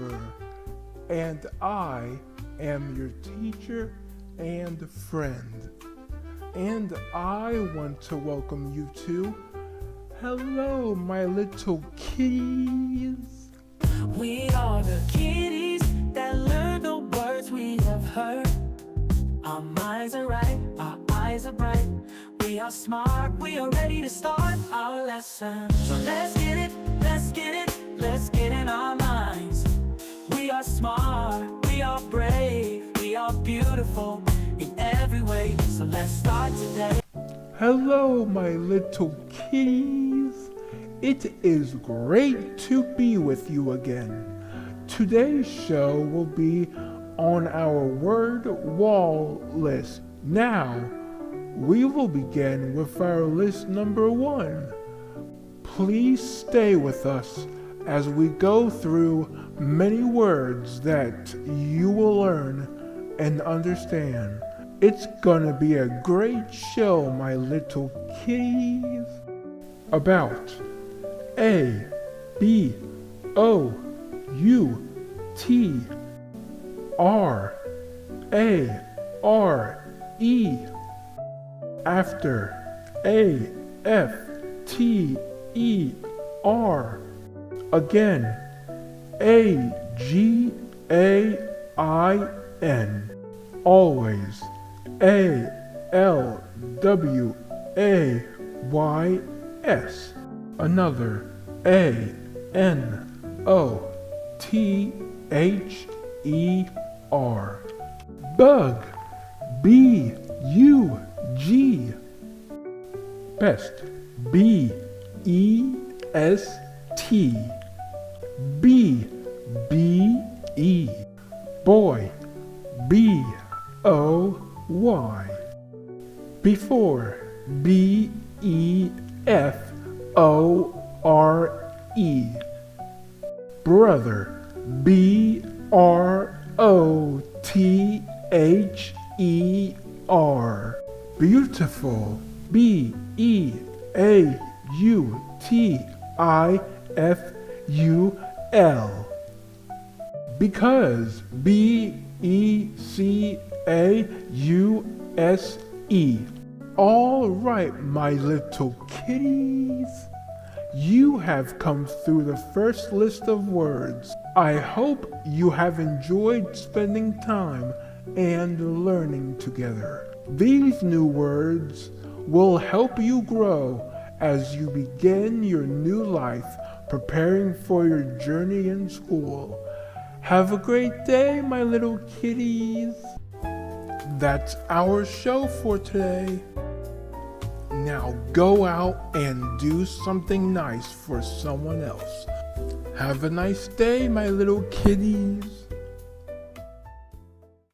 Korner, and I am your teacher and friend. And I want to welcome you to Hello, my little kitties. We are the kitties that learn the words we have heard. Our minds are right, our eyes are bright. We are smart, we are ready to start our lesson. So let's get it, let's get it, let's get in our minds. We are smart, we are brave, we are beautiful in every way. So let's start today. Hello, my little kitties. It is great to be with you again. Today's show will be on our word wall list. Now, we will begin with our list number 1. Please stay with us as we go through many words that you will learn and understand. It's gonna be a great show, my little kitties. About A, B, O, U, T, R, A, R, E. After A, F, T, E, R. Again, A, G, A, I, N. Always A, L, W, A, Y, S. Another A, N, O, T, H, E, R. Bug, B, U, G. Best, B, E, S, T. B, B, E. Boy, B, O, Y. Before, B, E, F, O, R, E. Brother, B, R, O, T, H, E, R. Beautiful, B, E, A, U, T, I, F, U, L. Because, B, E, C, A, U, S, E. All right, my little kitties. You have come through the first list of words. I hope you have enjoyed spending time and learning together. These new words will help you grow as you begin your new life, preparing for your journey in school. Have a great day, my little kitties. That's our show for today. Now go out and do something nice for someone else. Have a nice day, my little kitties.